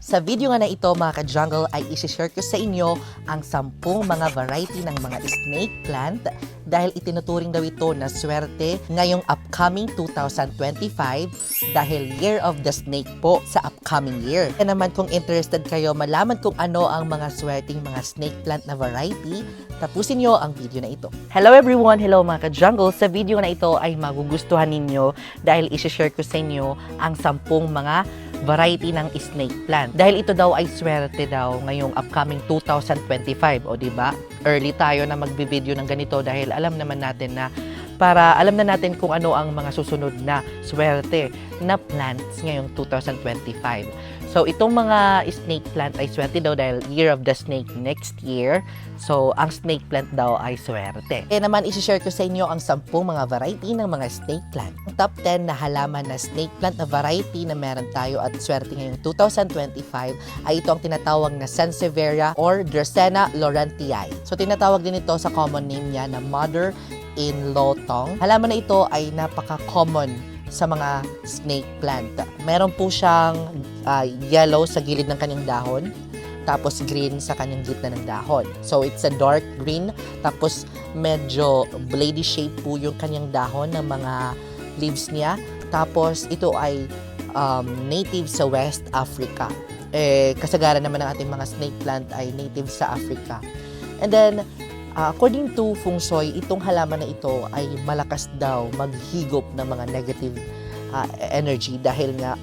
Sa video nga na ito mga ka-jungle ay isi-share ko sa inyo ang 10 mga variety ng mga snake plant dahil itinuturing daw ito na swerte ngayong upcoming 2025 dahil Year of the Snake po sa upcoming year. Kaya naman kung interested kayo malaman kung ano ang mga swerteng mga snake plant na variety, tapusin nyo ang video na ito. Hello everyone! Hello mga ka-jungle! Sa video na ito ay magugustuhan ninyo dahil isi-share ko sa inyo ang 10 mga variety ng snake plant. Dahil ito daw ay swerte daw ngayong upcoming 2025. O diba? Early tayo na magbi-video ng ganito dahil alam naman natin na para alam na natin kung ano ang mga susunod na swerte na plants ngayong 2025. So, itong mga snake plant ay swerte daw dahil Year of the Snake next year. So, ang snake plant daw ay swerte. Kaya naman, isi-share ko sa inyo ang 10 mga variety ng mga snake plant. Ang top 10 na halaman na snake plant na variety na meron tayo at swerte ngayong 2025 ay ito ang tinatawag na Sansevieria or Dracaena laurentii. So, tinatawag din ito sa common name niya na mother-in-law tongue. Halaman na ito ay napaka-common sa mga snake plant. Meron po siyang yellow sa gilid ng kanyang dahon, tapos green sa kanyang gitna ng dahon. So, it's a dark green, tapos medyo blady shape po yung kanyang dahon ng mga leaves niya. Tapos, ito ay native sa West Africa. Kasagaran naman ng ating mga snake plant ay native sa Africa. And then, according to Feng Shui, itong halaman na ito ay malakas daw maghigop ng mga negative energy dahil nga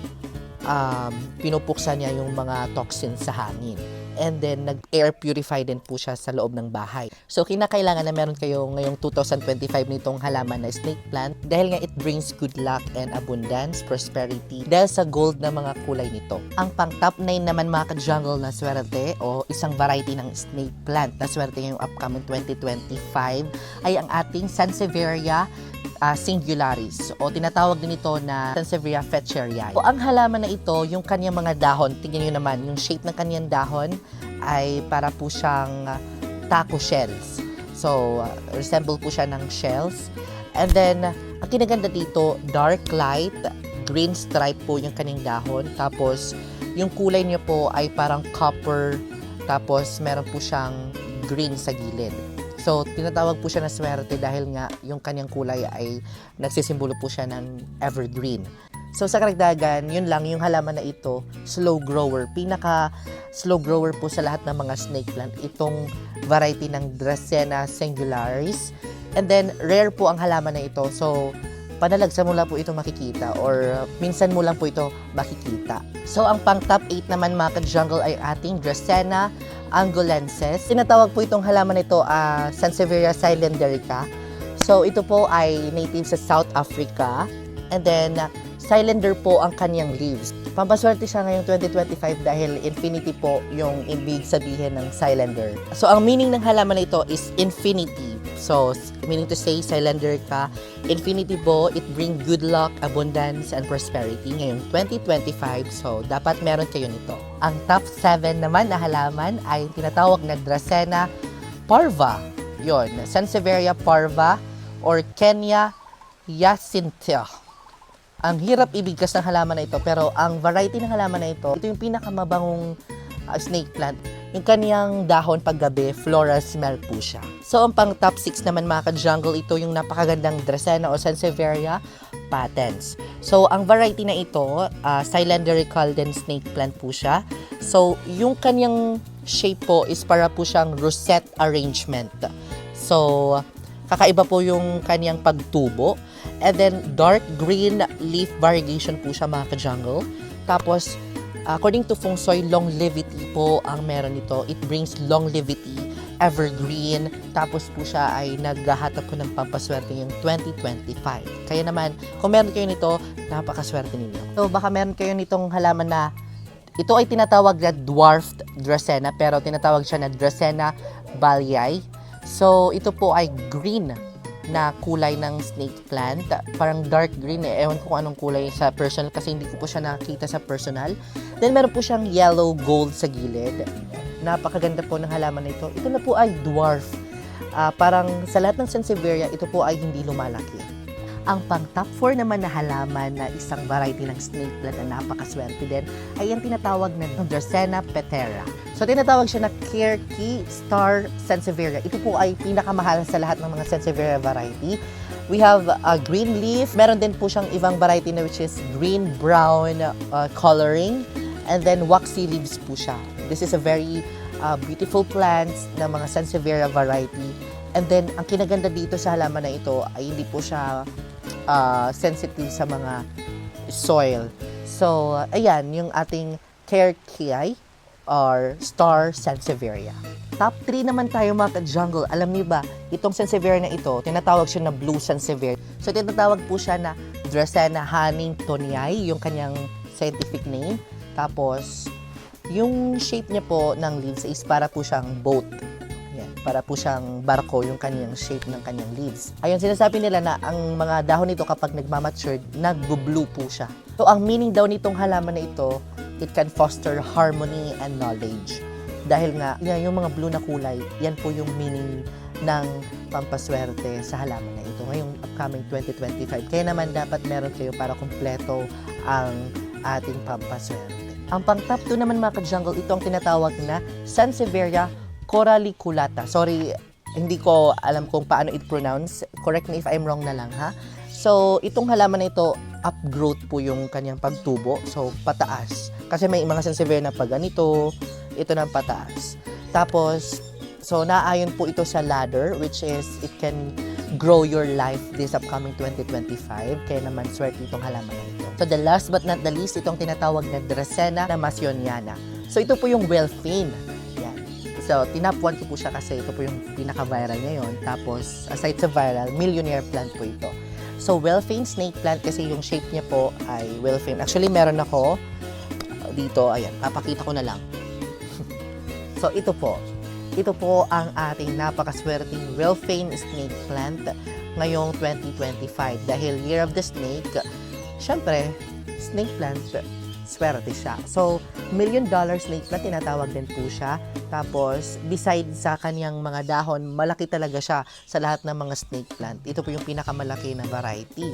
pinupuksa niya yung mga toxins sa hangin. And then, nag-air purify din po siya sa loob ng bahay. So, kinakailangan na meron kayo ngayong 2025 nitong halaman na snake plant dahil nga it brings good luck and abundance, prosperity dahil sa gold na mga kulay nito. Ang pang top 9 naman mga ka-jungle na swerte o isang variety ng snake plant na swerte ngayong upcoming 2025 ay ang ating Sansevieria singularis o tinatawag din ito na Sansevieria fetcheriae. O ang halaman na ito, yung kanyang mga dahon, tingnan nyo naman, yung shape ng kanyang dahon ay para po siyang taco shells. So, resemble po siya ng shells. And then, ang kinaganda dito, dark light, green stripe po yung kanyang dahon. Tapos, yung kulay niya po ay parang copper. Tapos, meron po siyang green sa gilid. So, tinatawag po siya na swerte dahil nga yung kanyang kulay ay nagsisimbolo po siya ng evergreen. So, sa karagdagan, yun lang, yung halaman na ito, slow grower. Pinaka slow grower po sa lahat ng mga snake plant, itong variety ng Dracaena singularis. And then, rare po ang halaman na ito. So, panalagsa mo lang po ito makikita or minsan mo lang po ito makikita. So, ang pang top 8 naman mga ka-jungle ay ating Dracaena angolensis. Tinatawag po itong halaman nito Sansevieria cylindrica. So, ito po ay native sa South Africa. And then, cylinder po ang kanyang leaves. Pampaswerte siya ngayong 2025 dahil infinity po yung ibig sabihin ng cylinder. So, ang meaning ng halaman na ito is infinity. So, meaning to say, cylindrica, infinity po, it bring good luck, abundance, and prosperity ngayong 2025. So, dapat meron kayo nito. Ang top 7 naman na halaman ay tinatawag na Dracaena parva. Yun, Sansevieria parva or Kenya hyacinthia. Ang hirap ibigkas ng halaman na ito, pero ang variety ng halaman na ito yung pinakamabangong snake plant. Yung kaniyang dahon paggabi, floral smell po siya. So, ang pang top 6 naman mga ka-jungle, ito yung napakagandang Dracaena o Sansevieria patens. So, ang variety na ito, cylindrical din snake plant po siya. So, yung kaniyang shape po is para po siyang rosette arrangement. So, kakaiba po yung kaniyang pagtubo. And then, dark green leaf variegation po siya mga ka-jungle. Tapos, according to Feng Shui, longevity po ang meron nito. It brings longevity, evergreen. Tapos po siya ay naghahatap po ng pampaswerte yung 2025. Kaya naman, kung meron kayo nito, napakaswerte ninyo. So, baka meron kayo nitong halaman na ito ay tinatawag na dwarfed Dracaena, pero tinatawag siya na Dracaena balliae. So, ito po ay green na kulay ng snake plant. Parang dark green eh. Ewan ko kung anong kulay sa personal kasi hindi ko po siya nakita sa personal. Then meron po siyang yellow gold sa gilid. Napakaganda po ng halaman na ito. Ito na po ay dwarf. Parang sa lahat ng Sansevieria, ito po ay hindi lumalaki. Ang pang top 4 naman na halaman na isang variety ng snake plant na napakaswerte din ay ang tinatawag na Dracaena patera. So tinatawag siya na Kirky Star Sansevieria. Ito po ay pinakamahal sa lahat ng mga Sansevieria variety. We have a green leaf. Meron din po siyang ibang variety na which is green-brown coloring. And then waxy leaves po siya. This is a very beautiful plants ng mga Sansevieria variety. And then, ang kinaganda dito sa halaman na ito ay hindi po siya sensitive sa mga soil. So, ayan, yung ating Kirkii or Star Sansevieria. Top 3 naman tayo mga ka-jungle. Alam niyo ba, itong Sansevieria na ito, tinatawag siya na Blue Sansevieria. So, tinatawag po siya na Dracaena huntingtonii, yung kanyang scientific name. Tapos, yung shape niya po ng leaves is para po siyang boat. Yan, para po siyang barko yung kanyang shape ng kanyang leaves. Ayun, sinasabi nila na ang mga dahon nito kapag nagmamature, nag-blue po siya. So, ang meaning daw nitong halaman na ito, it can foster harmony and knowledge. Dahil nga, yung mga blue na kulay, yan po yung meaning ng pampaswerte sa halaman na ito ngayong upcoming 2025. Kaya naman dapat meron kayo para kumpleto ang ating pampaswerte. Ang pang top 2 naman mga ka-jungle, ito ang tinatawag na Sansevieria coraliculata. Sorry, hindi ko alam kung paano i-pronounce. Correct me if I'm wrong na lang, ha? So, itong halaman na ito, upgrowth po yung kanyang pagtubo. So, pataas. Kasi may mga Sansevieria na pag ganito, ito na pataas. Tapos, so, naayon po ito sa ladder, which is, it can grow your life this upcoming 2025. Kaya naman, swerte itong halaman na ito. So, the last but not the least, itong tinatawag na Dracaena namassioniana. So, ito po yung well-famed. Yan. So, tinap 1 ko po siya kasi ito po yung pinaka-viral ngayon. Tapos, aside sa viral, millionaire plant po ito. So, well-famed snake plant kasi yung shape niya po ay well-famed. Actually, meron ako dito. Ayan, papakita ko na lang. So, ito po. Ito po ang ating napakaswerteng well-famed snake plant ngayong 2025. Dahil Year of the Snake, syempre, snake plant, swerte siya. So, $1 million snake plant, tinatawag din po siya. Tapos, beside sa kanyang mga dahon, malaki talaga siya sa lahat ng mga snake plant. Ito po yung pinakamalaki na variety.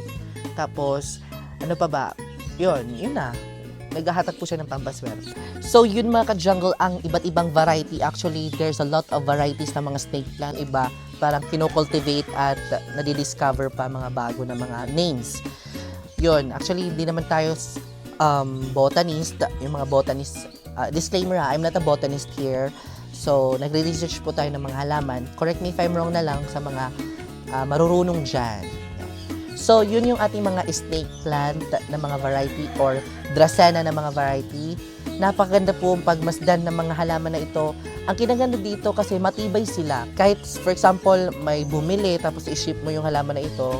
Tapos, ano pa ba? Yun na. Naghahatag po siya ng pampaswerte. So, yun mga ka-jungle, ang iba't ibang variety. Actually, there's a lot of varieties ng mga snake plant. Iba, parang kinocultivate at nadidiscover pa mga bago na mga names. Yun, actually, hindi naman tayo botanist. Yung mga botanist, disclaimer ha, I'm not a botanist here. So, nagre-research po tayo ng mga halaman. Correct me if I'm wrong na lang sa mga marurunong dyan. So, yun yung ating mga snake plant na mga variety or Dracaena na mga variety. Napakaganda po ang pagmasdan ng mga halaman na ito. Ang kinaganda dito kasi matibay sila. Kahit, for example, may bumili tapos i-ship mo yung halaman na ito,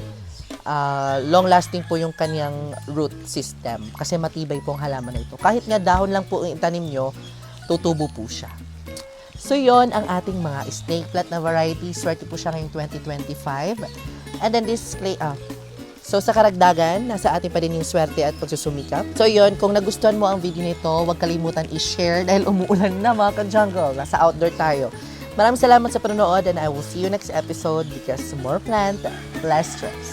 long-lasting po yung kanyang root system kasi matibay po ang halaman na ito. Kahit nga dahon lang po ang itanim nyo, tutubo po siya. So, yon ang ating mga snake plant na variety. Swerte po siya ngayong 2025. And then this so, sa karagdagan, nasa atin pa din yung swerte at pagsusumikap. So, yun, kung nagustuhan mo ang video nito, huwag kalimutan i-share dahil umuulan na mga ka-jungle. Nasa outdoor tayo. Maraming salamat sa panonood and I will see you next episode because more plant, less stress.